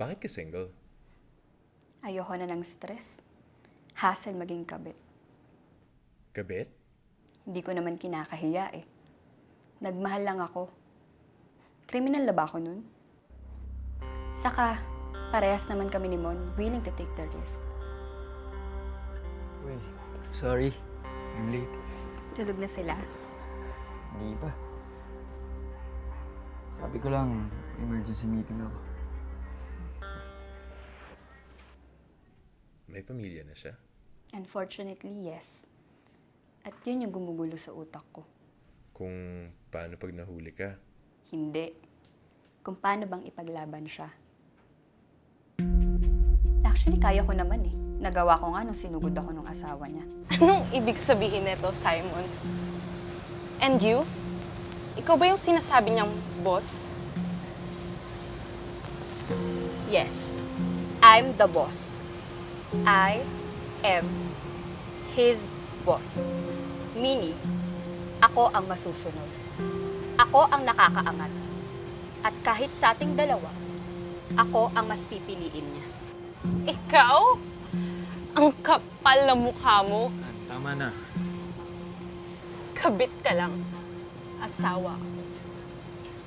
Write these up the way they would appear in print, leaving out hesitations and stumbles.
Bakit ka single? Ayoko na ng stress. Hassle maging kabit. Kabit? Hindi ko naman kinakahiya eh. Nagmahal lang ako. Kriminal na ba ako nun? Saka, parehas naman kami ni Mon willing to take the risk. Uy, sorry. I'm late. Tulog na sila. Hindi pa. Sabi ko lang, emergency meeting ako. May pamilya na siya? Unfortunately, yes. At yun yung gumugulo sa utak ko. Kung paano pag nahuli ka? Hindi. Kung paano bang ipaglaban siya. Actually, kaya ko naman eh. Nagawa ko nga nung sinugod ako nung asawa niya. Anong ibig sabihin nito, Simon? And you? Ikaw ba yung sinasabi niyang boss? Yes, I'm the boss. I am his boss. Meaning, ako ang masusunod. Ako ang nakakaangat. At kahit sa ating dalawa, ako ang mas pipiliin niya. Ikaw? Ang kapal na mukha mo. Tama na. Kabit ka lang. Asawa ako.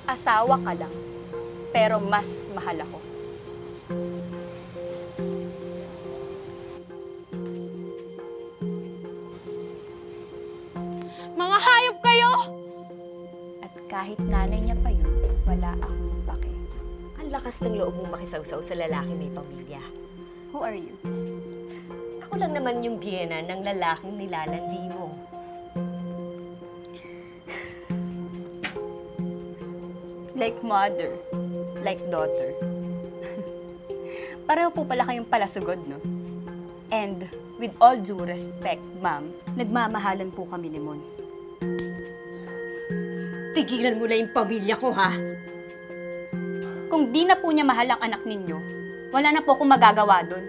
Asawa ka lang, pero mas mahal ako. Mga hayop kayo! At kahit nanay niya pa yun, wala akong pake. Ang lakas ng loob mong makisawsaw sa lalaki may pamilya. Who are you? Ako lang naman yung biyena ng lalaking nilalandi mo. Like mother, like daughter. Pareho po pala kayong palasugod, no? And with all due respect, ma'am, nagmamahalan po kami ni Mon. Tigilan mo na yung pamilya ko, ha? Kung di na po niya mahal ang anak ninyo, wala na po akong magagawa doon.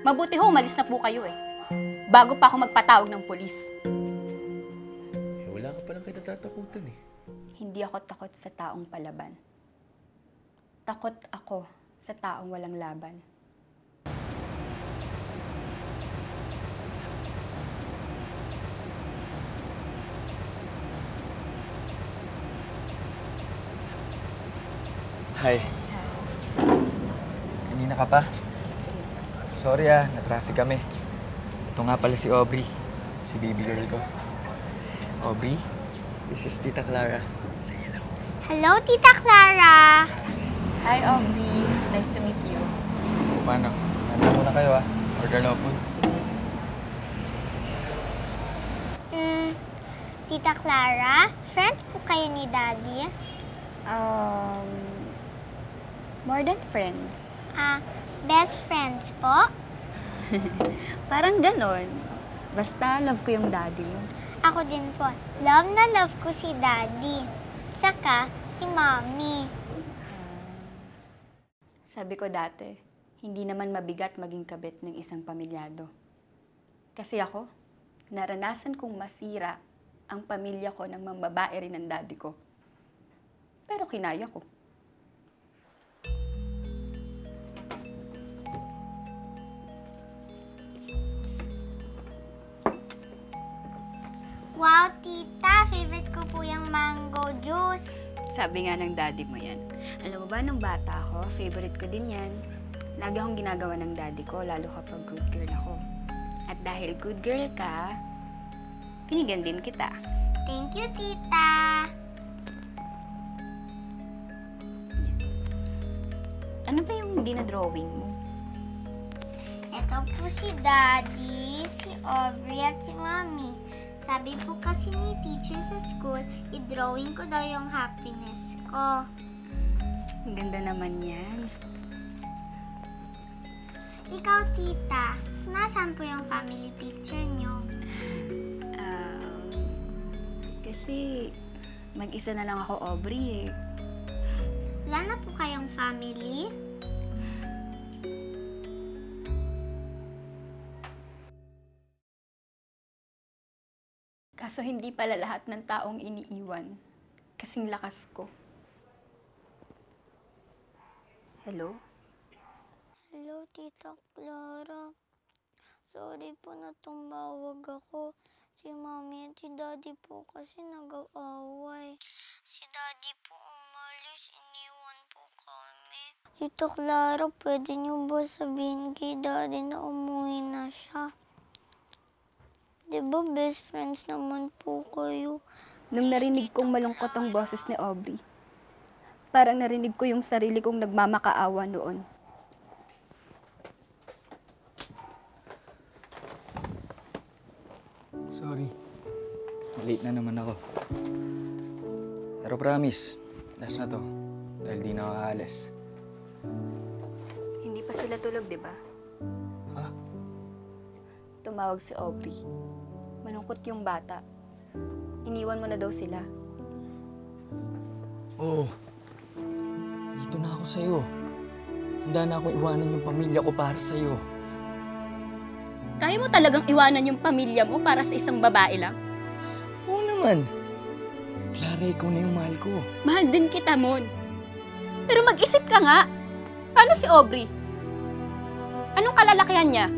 Mabuti ho, umalis na po kayo eh. Bago pa ako magpatawag ng polis. Eh, wala ka palang kinatatakutan eh. Hindi ako takot sa taong palaban. Takot ako sa taong walang laban. Hi. Kanina ka pa? Sorry na-traffic kami. Ito nga pala si Aubrey. Si baby girl ko. Aubrey, this is Tita Clara. Say hello. Hello, Tita Clara! Hi, Aubrey. Nice to meet you. Paano? Nanda muna kayo Order no food. Tita Clara, friends po kayo ni Daddy? More than friends. Best friends po? Parang ganon. Basta love ko yung daddy mo. Ako din po. Love na love ko si Daddy. Tsaka si Mommy. Sabi ko dati, hindi naman mabigat maging kabit ng isang pamilyado. Kasi ako, naranasan kong masira ang pamilya ko ng mambabae rin ng daddy ko. Pero kinaya ko. Wow, Tita! Favorite ko po yung mango juice. Sabi nga ng daddy mo yan. Alam mo ba, nung bata ako, favorite ko din yan. Lagi akong ginagawa ng daddy ko, lalo kapag good girl ako. At dahil good girl ka, binigyan din kita. Thank you, Tita! Ano ba yung dinadrawing mo? Ito po si Daddy, si Aubrey at si Mommy. Sabi po kasi ni teacher sa school, i-drawing ko daw yung happiness ko. Ang ganda naman yan. Ikaw, Tita, nasaan po yung family picture nyo? Kasi mag-isa na lang ako, Aubrey eh. Wala na po kayong family? Kaso hindi pala lahat ng taong iniiwan. Kasing lakas ko. Hello? Hello, Tita Clara. Sorry po na tumawag ako. Si Mami at si Daddy po kasi nag-aaway. Si Daddy po umalis, iniwan po kami. Tita Clara, pwede niyo ba sabihin kay Daddy na umuwi na siya? Diba best friends naman po kayo? Nung narinig kong malungkot ang boses ni Aubrey, parang narinig ko yung sarili kong nagmamakaawa noon. Sorry. Late na naman ako. Pero promise, last na to. Dahil di na ako aalis. Hindi pa sila tulog, di ba? Ha? Tumawag si Aubrey. Malungkot yung bata. Iniwan mo na daw sila. Oo. Dito na ako sa'yo. Handa na akong iwanan yung pamilya ko para sa'yo. Kaya mo talagang iwanan yung pamilya mo para sa isang babae lang? Oo naman. Clara, ikaw na yung mahal ko. Mahal din kita, Mon. Pero mag-isip ka nga. Paano si Aubrey? Anong kalalakihan niya?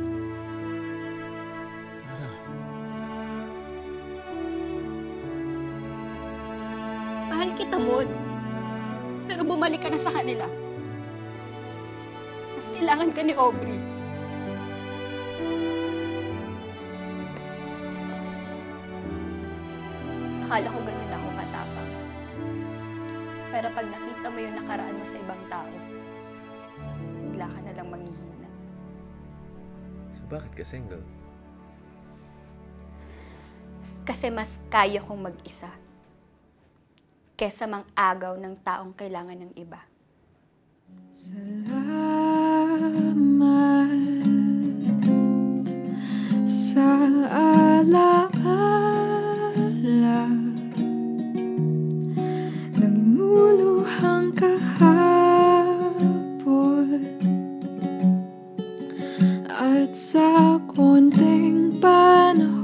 Clara. Mahal kita, Mon. Pero bumalik ka na sa kanila. Mas kailangan ka ni Aubrey. Akala ko ganyan ako katapang. Pero pag nakita mo yung nakaraan mo sa ibang tao, bigla ka na lang manghihina. So bakit ka single? Kasi mas kaya kong mag-isa kesa mang-agaw ng taong kailangan ng iba. Salamat sa alaala ng imuluhang kahapon at sa konting panahon